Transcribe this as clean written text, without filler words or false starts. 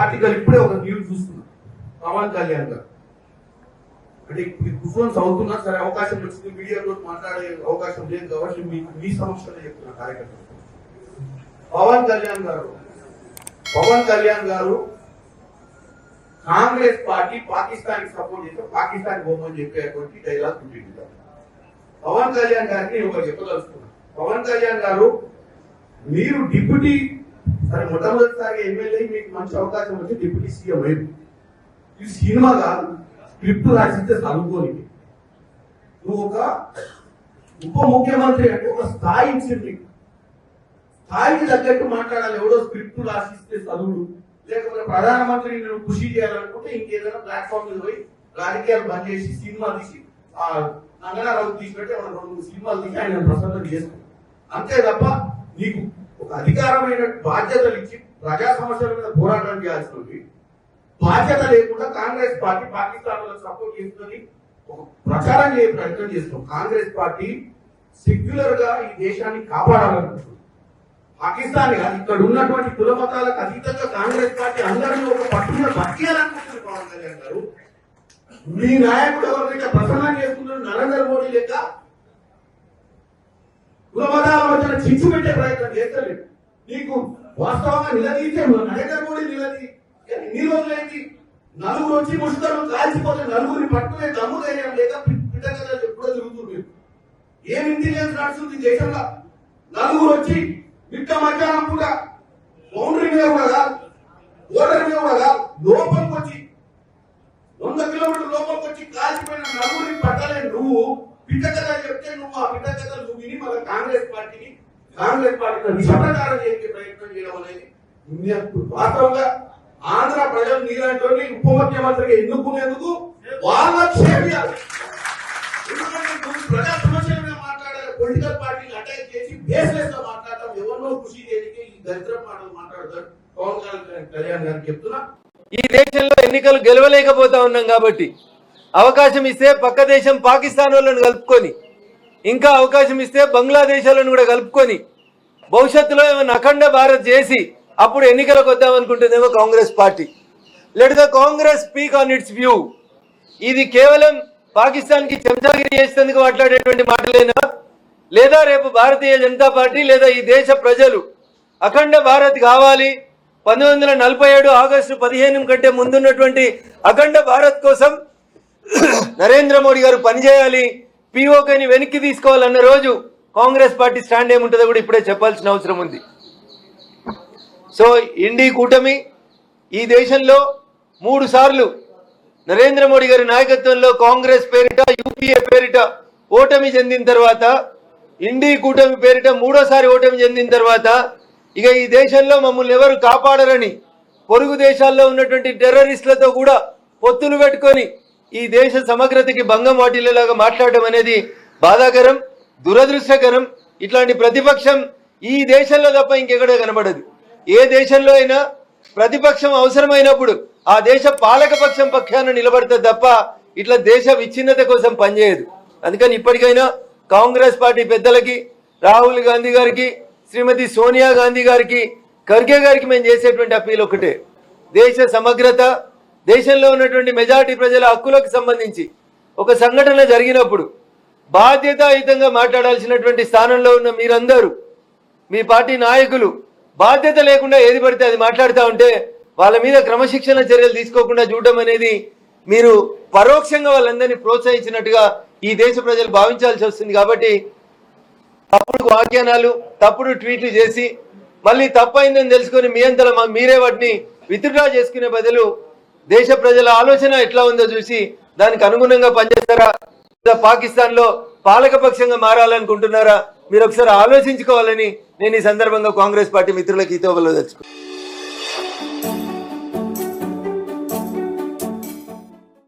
Article ఇప్పుడే ఒక news చూస్తున్నా, పవన్ కళ్యాణ్ గారు అంటే కూర్చొని చదువుతున్నా సరే, అవకాశం వచ్చింది, మీడియాతో మాట్లాడే అవకాశం లేదు కాబట్టి మీ సమస్యలో చెప్తున్నా కార్యకర్తలు. పవన్ కళ్యాణ్ గారు కాంగ్రెస్ పార్టీ పాకిస్తాన్ కి సపోర్ట్ చేస్తే పాకిస్తాన్ పోమని చెప్పేటువంటి డైలాగ్ ఉంటుంది. పవన్ కళ్యాణ్ గారికి నేను ఒకటి చెప్పదలుచుకున్నాను. పవన్ కళ్యాణ్ గారు, మీరు డిప్యూటీ సరే మొట్టమొదటిసారి ఎమ్మెల్యే, మీకు మంచి అవకాశం వచ్చి డిప్యూటీ సీఎం అయ్యింది. ఇది సినిమా కాదు, స్క్రిప్ట్ రాసిస్తే చదువుకోని. నువ్వు ఒక ఉప ముఖ్యమంత్రి అంటే ఒక స్థాయి ఇచ్చింది, స్థాయికి తగ్గట్టు మాట్లాడాలి. ఎవడో స్క్రిప్ట్ రాసిస్తే చదువుడు, లేకపోతే ప్రధానమంత్రిని నువ్వు కృషి చేయాలనుకుంటే ఇంకేదైనా ప్లాట్ఫామ్ మీద పోయి రాజకీయాలు బంద్ చేసి సినిమా తీసి నంగనారావు తీసినట్టే మనం 2 సినిమాలు తీసి ఆయన ప్రసన్నం చేస్తాం. అంతే తప్ప నీకు ఒక అధికారమైన బాధ్యతలు ఇచ్చి ప్రజా సమస్యల మీద పోరాటం చేయాల్సింది బాధ్యత లేకుండా కాంగ్రెస్ పార్టీ పాకిస్తాన్ సపోర్ట్ చేస్తుందని ఒక ప్రచారం చేయ ప్రయత్నం చేస్తాం. కాంగ్రెస్ పార్టీ సెక్యులర్ గా ఈ దేశాన్ని కాపాడాలనుకుంటుంది. పాకిస్తాన్ ఇక్కడ ఉన్నటువంటి కుల మతాలకు అతీతంగా కాంగ్రెస్ పార్టీ అందరినీ ఒక పట్టున బతికేయాలనుకుంటుంది. పవన్ కళ్యాణ్ గారు, మీ నాయకుడు ఎవరికైతే ప్రసన్నం చేస్తున్నారు నరేంద్ర మోడీ లెక్క కుల మతాల మధ్యన చిచ్చు పెట్టే ప్రయత్నం చేస్తలేదు. నీకు వాస్తవంగా నిలదీసే నరేంద్ర మోడీ ఎన్ని రోజులైంది? నలుగురు వచ్చి ముష్కరు కాల్చిపోతే నలుగురిని పట్టుకునే దమ్ము ధైర్యం లేక పిట్టకథలు ఎప్పుడో తిరుగుతుంది. ఏం ఇంటెలిజెన్స్ నడుస్తుంది దేశంలో? నలుగురు వచ్చి మిట్ట మధ్యాహ్నం కూడా బౌండరీ మీద కూడా కాదు, ఓటర్ మీద కూడా కాదు, లోపలికి వచ్చి 100 కిలోమీటర్ల లోపలికి వచ్చి కాల్చిపోయిన నలుగురిని పట్టలే. నువ్వు పిట్టకథలు చెప్తే నువ్వు ఆ పిట్టకథలు నువ్వు విని మన కాంగ్రెస్ పార్టీని విషప్రచారం చేసే ప్రయత్నం చేయడం అనేది వాస్తవంగా ఆంధ్ర ప్రజలు నీలాంటి ఉప ముఖ్యమంత్రిగా ఎన్నుకునేందుకు వాళ్ళ చేయాలి. ఎందుకంటే నువ్వు ప్రజా సమస్యల మీద మాట్లాడాలి, పొలిటికల్ పార్టీని అటాక్ చేసి బేస్లెస్ గా మాట్లాడటం, ఎవరినో కృషి చేయడానికి ఈ దరిద్ర మాటలు మాట్లాడతారు. పవన్ కళ్యాణ్ గారికి చెప్తున్నా, ఈ దేశంలో ఎన్నికలు గెలవలేకపోతా ఉన్నాం కాబట్టి అవకాశం ఇస్తే పక్క దేశం పాకిస్తాన్ వాళ్ళను కలుపుకొని, ఇంకా అవకాశం ఇస్తే బంగ్లాదేశ్ వాళ్ళను కూడా కలుపుకొని భవిష్యత్తులో ఏమైనా అఖండ భారత్ చేసి అప్పుడు ఎన్నికలకు వద్దామనుకుంటుందేమో Congress party. Let the Congress speak on its view. ఇది కేవలం పాకిస్తాన్ కి చెంచాగిరి చేసేందుకు మాట్లాడేటువంటి మాటలేనా? లేదా రేపు భారతీయ జనతా పార్టీ లేదా ఈ దేశ ప్రజలు అఖండ భారత్ కావాలి, 1947 ఆగస్టు 15 కంటే ముందున్నటువంటి అఖండ భారత్ కోసం నరేంద్ర మోడీ గారు పనిచేయాలి, పిఓకేని వెనక్కి తీసుకోవాలన్న రోజు కాంగ్రెస్ పార్టీ స్టాండ్ ఏముంటుందో కూడా ఇప్పుడే చెప్పాల్సిన అవసరం ఉంది. సో ఇండి కూటమి ఈ దేశంలో 3 సార్లు నరేంద్ర మోడీ గారి నాయకత్వంలో కాంగ్రెస్ పేరిట యూపీఏ పేరిట ఓటమి చెందిన తర్వాత, ఇండి కూటమి పేరిట 3వ సారి ఓటమి చెందిన తర్వాత ఇక ఈ దేశంలో మమ్మల్ని ఎవరు కాపాడరని పొరుగు దేశాల్లో ఉన్నటువంటి టెర్రరిస్టులతో కూడా పొత్తులు పెట్టుకొని ఈ దేశ సమగ్రతకి భంగం వాటిల్లేలాగా మాట్లాడడం అనేది బాధాకరం, దురదృష్టకరం. ఇట్లాంటి ప్రతిపక్షం ఈ దేశంలో తప్ప ఇంకెక్కడే కనబడదు. ఏ దేశంలో అయినా ప్రతిపక్షం అవసరమైనప్పుడు ఆ దేశ పాలకపక్షం పక్షాన నిలబడుతుంది తప్ప ఇట్లా దేశ విచ్ఛిన్నత కోసం పనిచేయదు. అందుకని ఇప్పటికైనా కాంగ్రెస్ పార్టీ పెద్దలకి, రాహుల్ గాంధీ గారికి, శ్రీమతి సోనియా గాంధీ గారికి, ఖర్గే గారికి మేము చేసేటువంటి అప్పీల్ ఒకటే, దేశ సమగ్రత, దేశంలో ఉన్నటువంటి మెజారిటీ ప్రజల హక్కులకు సంబంధించి ఒక సంఘటన జరిగినప్పుడు బాధ్యతాయుతంగా మాట్లాడాల్సినటువంటి స్థానంలో ఉన్న మీరందరూ, మీ పార్టీ నాయకులు బాధ్యత లేకుండా ఏది పడితే అది మాట్లాడుతూ ఉంటే వాళ్ళ మీద క్రమశిక్షణ చర్యలు తీసుకోకుండా చూడడం అనేది మీరు పరోక్షంగా వాళ్ళందరినీ ప్రోత్సహించినట్టుగా ఈ దేశ ప్రజలు భావించాల్సి వస్తుంది. కాబట్టి తప్పుడు వ్యాఖ్యానాలు, తప్పుడు ట్వీట్లు చేసి మళ్ళీ తప్పైందని తెలుసుకొని మీ అంతలో మీరే వాటిని విత్డ్రా చేసుకునే బదులు దేశ ప్రజల ఆలోచన ఎట్లా ఉందో చూసి దానికి అనుగుణంగా పనిచేస్తారా, పాకిస్తాన్ లో పాలకపక్షంగా మారాలనుకుంటున్నారా, మీరు ఒకసారి ఆలోచించుకోవాలని నేను ఈ సందర్భంగా కాంగ్రెస్ పార్టీ మిత్రులకు హితవు తెచ్చుకున్నాను.